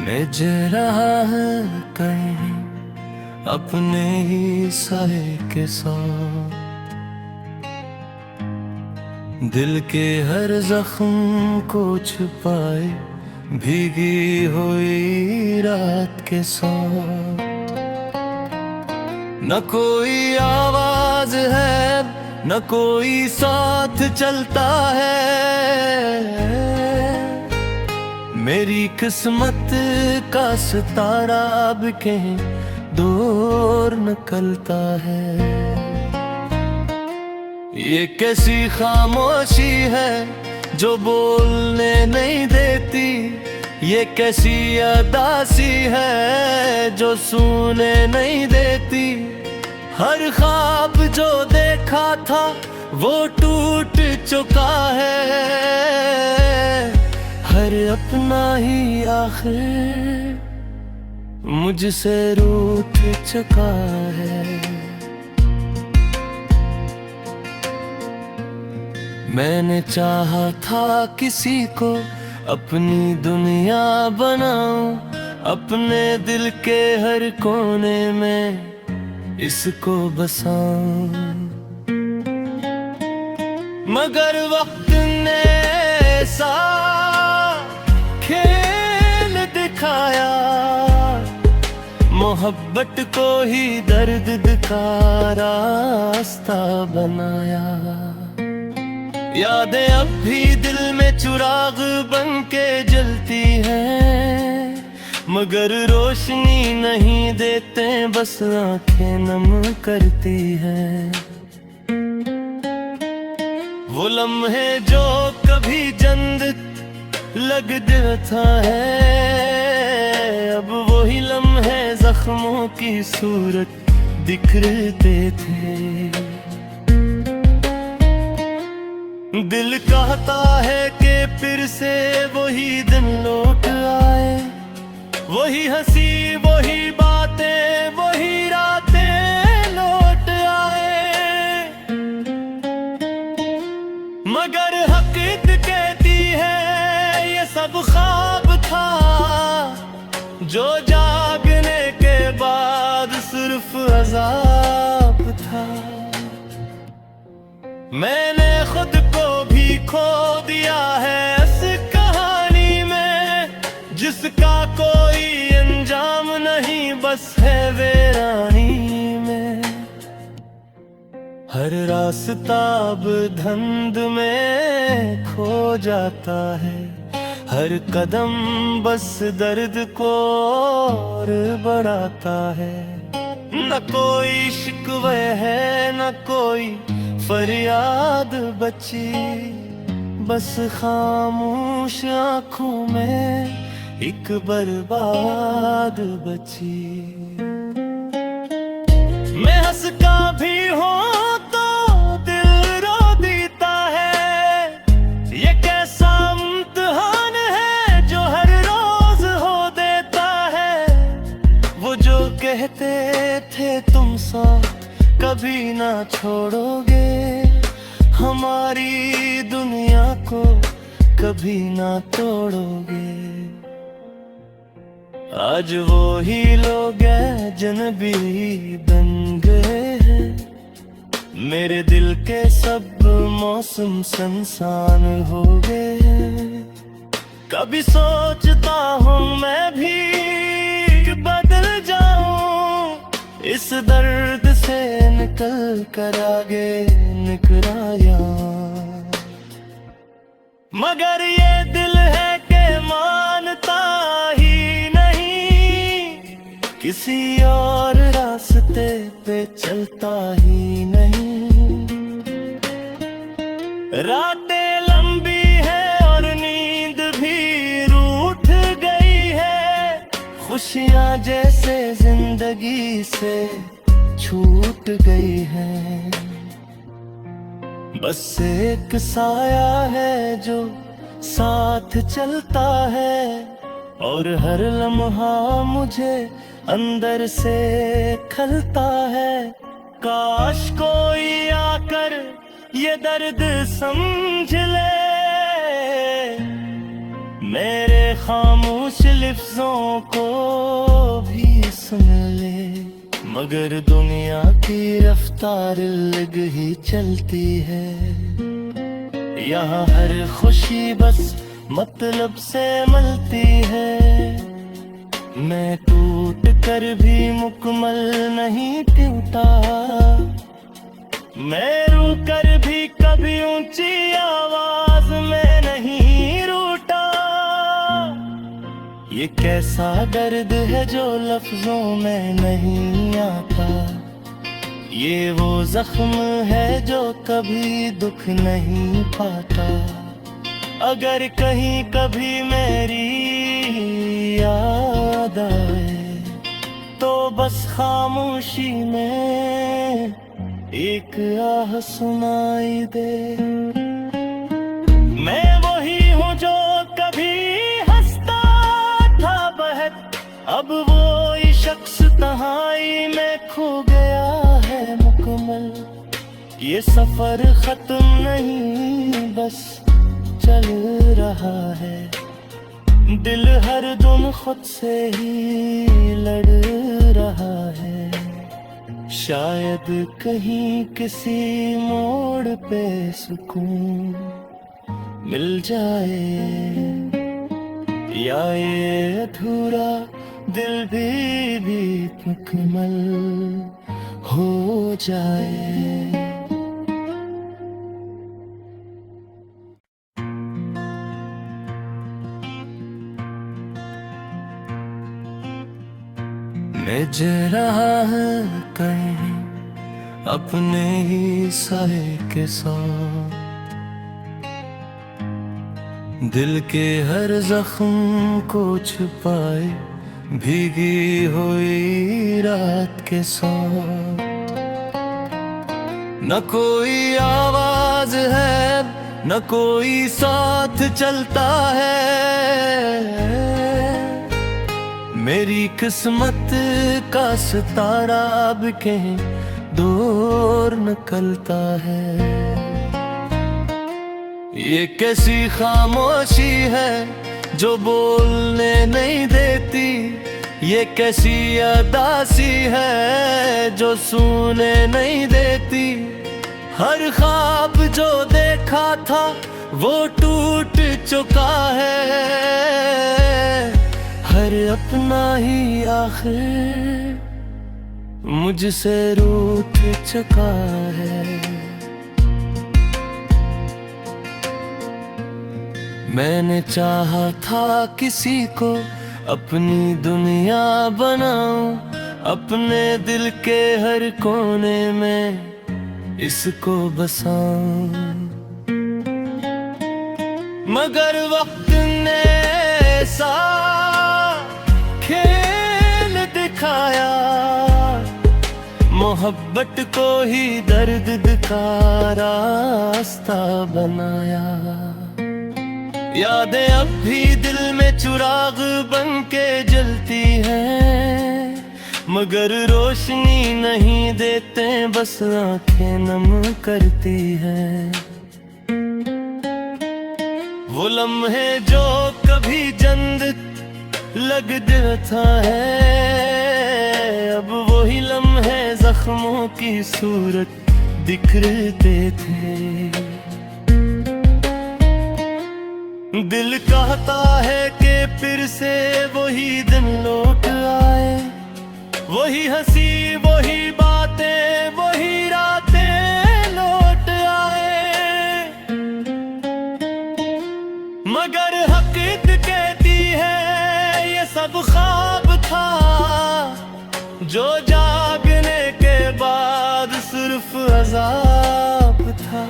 निज रहा है कहीं अपने ही साए के साथ। दिल के हर जख्म को छुपाए भीगी हुई रात के साथ। न कोई आवाज है न कोई साथ चलता है। मेरी किस्मत का सितारा अब कहीं दूर निकलता है। ये कैसी खामोशी है जो बोलने नहीं देती। ये कैसी अदासी है जो सुने नहीं देती। हर ख्वाब जो देखा था वो टूट चुका है। हर अपना ही आखिर मुझसे रूठ चुका है। मैंने चाहा था किसी को अपनी दुनिया बनाऊं, अपने दिल के हर कोने में इसको बसाऊं। मगर वक्त ने ऐसा खेल दिखाया, मोहब्बत को ही दर्द का रास्ता बनाया। यादें अब भी दिल में चिराग बन के जलती हैं, मगर रोशनी नहीं देते, बस आंखें नम करती हैं। वो लम्हे जो कभी जन्नत लगता है, अब वही लम्हे जख्मों की सूरत दिखते थे। दिल कहता है कि फिर से वही दिन लौट आए, वही हंसी वही बातें वही रातें लौट आए। मगर हकीकत कहती है ये सब ख्वाब था, जो जागने के बाद सिर्फ अजाब था। मैंने खुद को भी खो दिया है इस कहानी में, जिसका कोई अंजाम नहीं, बस है वीरानी में। हर रास्ता अब धुंध में खो जाता है, हर कदम बस दर्द को और बढ़ाता है। न कोई शिकवे है न कोई फरियाद बची, बस खामोश आँखों में एक बर्बाद बची। मैं हंस का भी हूँ तो दिल रो देता है, ये कैसा इम्तिहान है जो हर रोज हो देता है। वो जो कहते थे तुम साथ कभी ना छोड़ोगे, हमारी दुनिया को कभी ना तोड़ोगे। आज वो ही लोग हैं जनबी बन गए हैं, मेरे दिल के सब मौसम संसान हो गए हैं। कभी सोचता हूँ मैं भी बदल जाऊं, इस दर्द से निकल कर आगे निकराया। मगर ये दिल है कि मानता ही नहीं, किसी और रास्ते पे चलता ही नहीं। रातें लंबी है और नींद भी रूठ गई है, खुशियां जैसे जिंदगी से छूट गई है। बस एक साया है जो साथ चलता है, और हर लम्हा मुझे अंदर से खलता है। काश कोई आकर ये दर्द समझ ले, मेरे खामोश लफ्जों को भी सुन ले, मगर दुनिया की रफ्तार अलग ही चलती है। यहाँ हर खुशी बस मतलब से मिलती है। मैं टूट कर भी मुकम्मल नहीं टूटा, मैं रू कर भी कभी ऊंची आवाज में नहीं रूठा। ये कैसा दर्द है जो लफ्जों में नहीं आता, ये वो जख्म है जो कभी दुख नहीं पाता। अगर कहीं कभी मेरी याद आए तो बस खामोशी में एक आह सुनाई दे। मैं वही हूँ जो कभी हंसता था बहक, अब वो ही शख्स तन्हाई में खो गया है मुकम्मल। ये सफर खत्म नहीं बस चल रहा है, दिल हर दम खुद से ही लड़ रहा है। शायद कहीं किसी मोड़ पे सुकून मिल जाए, या ये अधूरा दिल भी मुकम्मल हो जाए। मैं जा रहा है कहीं अपने ही साए के साथ, दिल के हर जख्म को छुपाए भीगी हुई रात के साथ। न कोई आवाज है न कोई साथ चलता है, मेरी किस्मत का सितारा अब कहीं दूर निकलता है। ये कैसी खामोशी है जो बोलने नहीं देती, ये कैसी अदासी है जो सुने नहीं देती। हर ख्वाब जो देखा था वो टूट चुका है, हर अपना ही आखिर मुझसे रूठ चुका है। मैंने चाहा था किसी को अपनी दुनिया बनाऊं, अपने दिल के हर कोने में इसको बसाऊं, मगर वक्त ने ऐसा खेल दिखाया, मोहब्बत को ही दर्द का रास्ता बनाया। यादें अब भी दिल में चिराग बन के जलती हैं, मगर रोशनी नहीं देते बस आंखें नम करती हैं। वो लम्हे जो कभी जन्नत लगता है, अब वही लम्हे जख्मों की सूरत दिखते थे। दिल कहता है कि फिर से वही दिन लौट आए, वही हंसी वही बातें वही रातें लौट आए, मगर हकीकत कहती है ये सब ख्वाब था जो जागने के बाद सिर्फ अजाब था।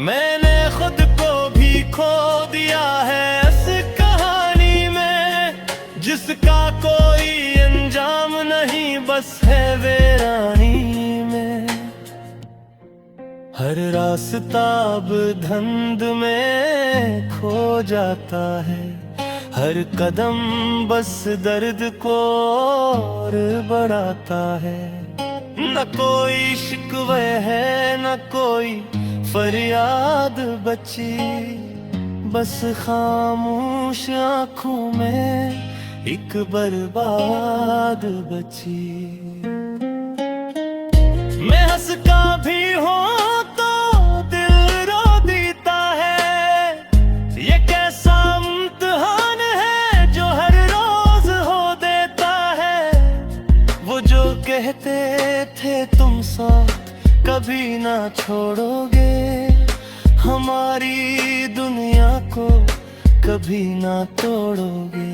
मैंने खुद को भी खो दिया है इस कहानी में, जिसका कोई अंजाम नहीं बस है वीरानी में। हर रास्ता अब धुंध में खो जाता है, हर कदम बस दर्द को और बढ़ाता है। न कोई शिकवे है न कोई फरियाद बची, बस खामोश आंखों में एक बर्बाद बची। मैं हंस का भी हूँ तो दिल रो देता है, ये कैसा इम्तिहान है जो हर रोज हो देता है। वो जो कहते थे तुम साथ कभी ना छोड़ोगे, हमारी दुनिया को कभी ना तोड़ोगे।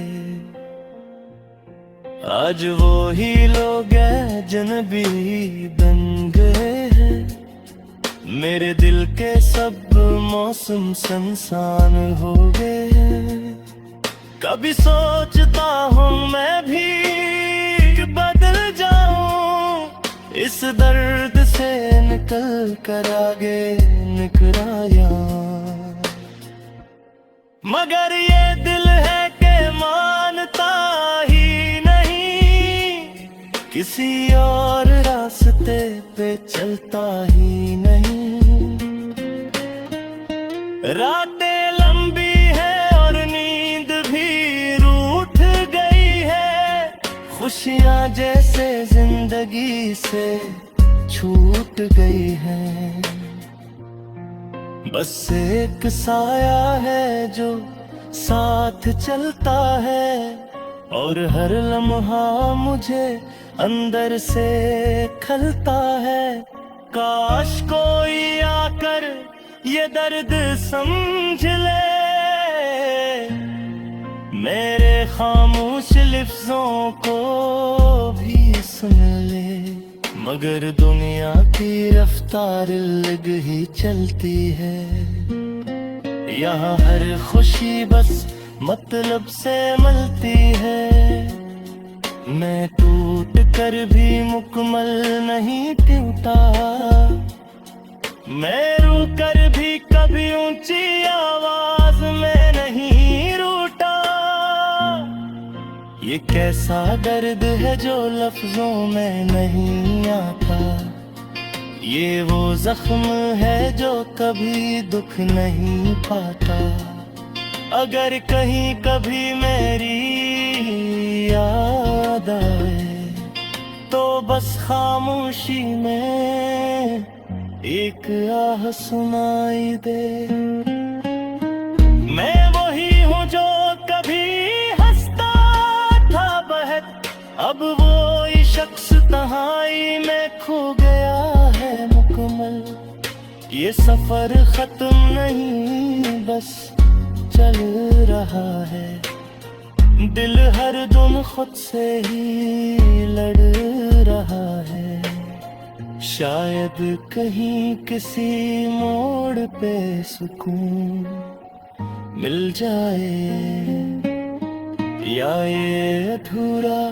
आज वो ही लोग हैं अजनबी बन गए हैं, मेरे दिल के सब मौसम संसान हो गए हैं। कभी सोचता हूँ मैं भी बदल जाऊं, इस दर्द से निकल कर आगे निकला यहाँ। मगर ये दिल है कि मानता ही नहीं, किसी और रास्ते पे चलता ही नहीं। रातें लंबी है और नींद भी रूठ गई है, खुशियां जैसे जिंदगी से छूट गई हैं। बस एक साया है जो साथ चलता है, और हर लम्हा मुझे अंदर से खलता है। काश कोई आकर ये दर्द समझ ले, मेरे खामोश लफ्जों को भी सुन ले। मगर दुनिया की रफ्तार अलग ही चलती है, यहाँ हर खुशी बस मतलब से मिलती है। मैं टूट कर भी मुकम्मल नहीं टूटा, मैं रू कर भी कभी ऊंची आवाज में नहीं रूठा। ये कैसा दर्द है जो लफ्जों में नहीं आता, ये वो जख्म है जो कभी दुख नहीं पाता। अगर कहीं कभी मेरी याद आए तो बस खामोशी में एक आह सुनाई दे। मैं वही हूँ जो कभी हंसता था बहक, अब वो ही शख्स तन्हाई में खो गया है मुकम्मल। ये सफर खत्म नहीं बस चल रहा है, दिल हर दम खुद से ही लड़ रहा है। शायद कहीं किसी मोड़ पे सुकून मिल जाए, या ये अधूरा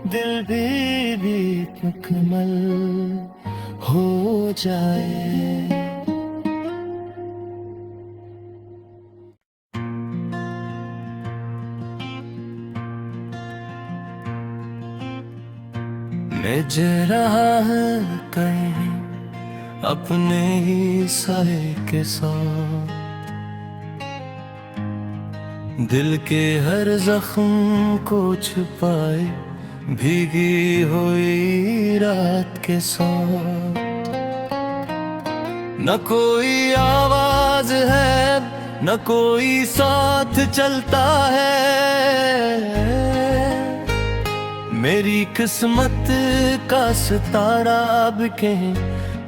दिल भी मुकम्मल हो जाए। मैं जा रहा है कहीं अपने ही साए के साथ, दिल के हर जख्म को छुपाए भीगी हुई रात के साथ। न कोई आवाज है न कोई साथ चलता है, मेरी किस्मत का सितारा अब कहीं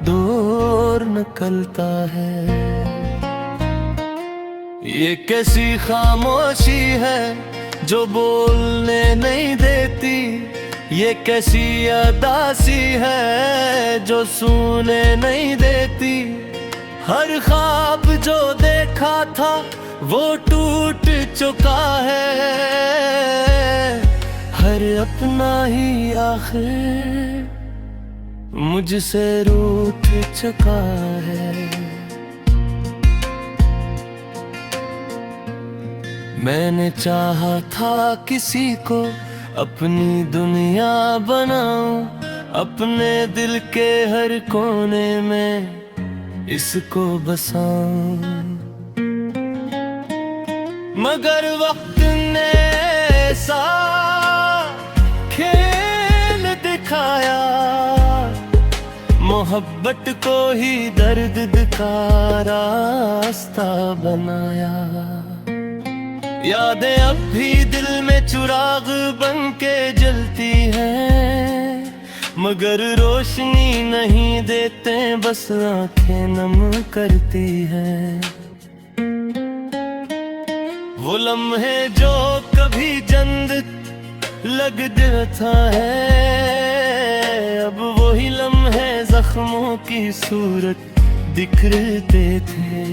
दूर निकलता है। ये कैसी खामोशी है जो बोलने नहीं देती, ये कैसी अदासी है जो सुने नहीं देती। हर ख्वाब जो देखा था वो टूट चुका है, हर अपना ही आखिर मुझसे रूठ चुका है। मैंने चाहा था किसी को अपनी दुनिया बनाऊं, अपने दिल के हर कोने में इसको बसाऊं। मगर वक्त ने ऐसा खेल दिखाया, मोहब्बत को ही दर्द का रास्ता बनाया। यादें अब भी दिल में चिराग बन के जलती हैं, मगर रोशनी नहीं देते, बस आंखें नम करती हैं। वो लम्हे जो कभी जन्नत लग जाता है, अब वही लम्हे जख्मों की सूरत दिखते थे।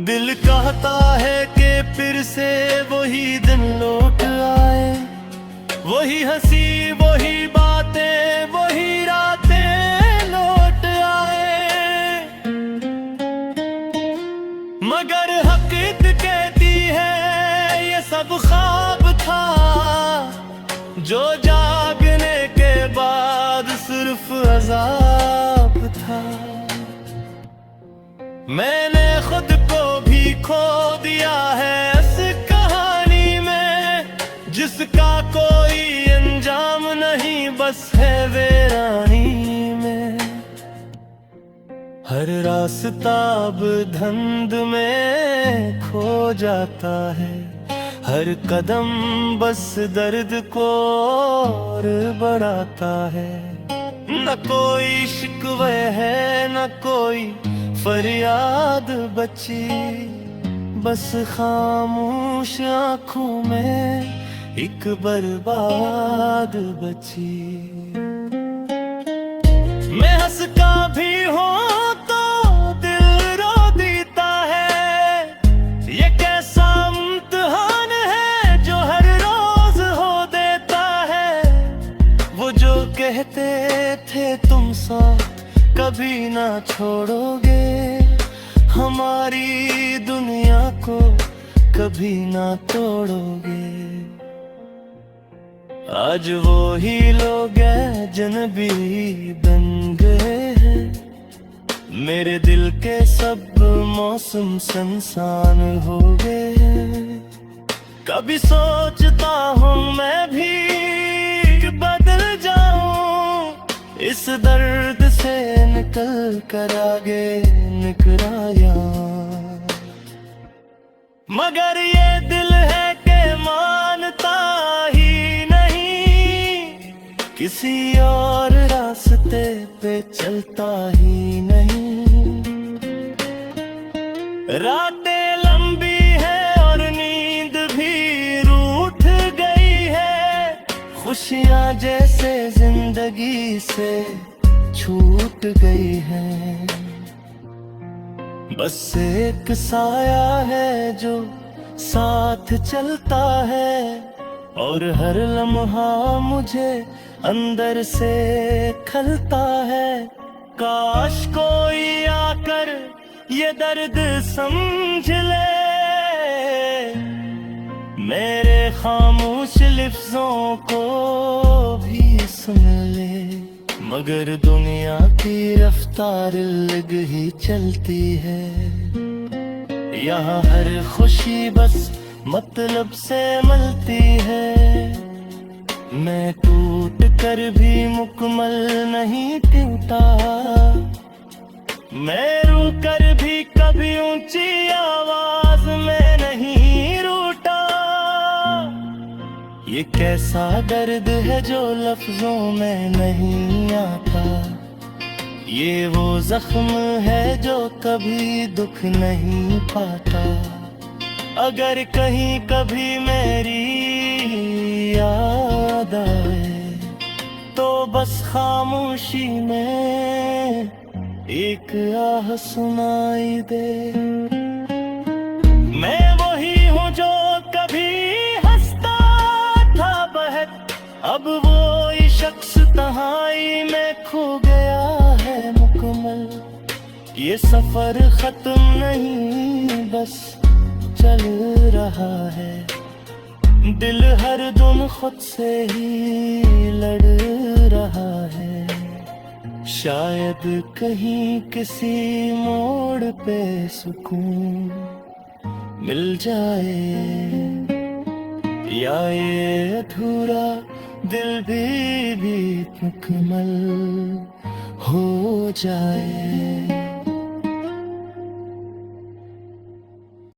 दिल कहता है कि फिर से वही दिन लौट आए, वही हंसी वही बातें वही रातें लौट आए। मगर हकीकत कहती है ये सब ख्वाब था, जो जागने के बाद सिर्फ अजाब था। मैंने खुद को भी खो दिया है इस कहानी में, जिसका कोई अंजाम नहीं, बस है वीरानी में। हर रास्ता अब धुंध में खो जाता है, हर कदम बस दर्द को और बढ़ाता है। न कोई शिकवे है न कोई फरियाद बची, बस खामोश आँखों में एक बर्बाद बची। मैं हंसता भी हूँ तो दिल रो देता है, ये कैसा इम्तिहान है जो हर रोज हो देता है। वो जो कहते थे तुम साथ कभी ना छोड़ोगे, हमारी दुनिया को कभी ना तोड़ोगे। आज वो ही लोग हैं अजनबी बन गए हैं, मेरे दिल के सब मौसम संसान हो गए हैं। कभी सोचता हूँ मैं भी बदल जाऊं, इस दर्द से निकल कर आगे निकराया। मगर ये दिल है कि मानता ही नहीं, किसी और रास्ते पे चलता ही नहीं। रातें लंबी है और नींद भी रूठ गई है, खुशियाँ जैसे जिंदगी से छूट गई है। बस एक साया है जो साथ चलता है, और हर लम्हा मुझे अंदर से खलता है। काश कोई आकर ये दर्द समझ ले, मेरे खामोश लफ्जों को भी सुन ले। मगर दुनिया की रफ्तार अलग ही चलती है, यहाँ हर खुशी बस मतलब से मिलती है। मैं टूट कर भी मुकम्मल नहीं टूटा, मैं रू कर भी कभी ऊंची आवाज में नहीं रूठा। ये कैसा दर्द है जो लफ्जों में नहीं आता, ये वो जख्म है जो कभी दुख नहीं पाता। अगर कहीं कभी मेरी याद आए तो बस खामोशी में एक आह सुनाई दे। मैं वही हूँ जो कभी हंसता था बहक, अब वो ही शख्स तन्हाई में खो गया है मुकम्मल। ये सफर खत्म नहीं बस चल रहा है, दिल हर दम खुद से ही लड़ रहा है। शायद कहीं किसी मोड़ पे सुकून मिल जाए, या ये अधूरा दिल भी मुकम्मल हो जाए।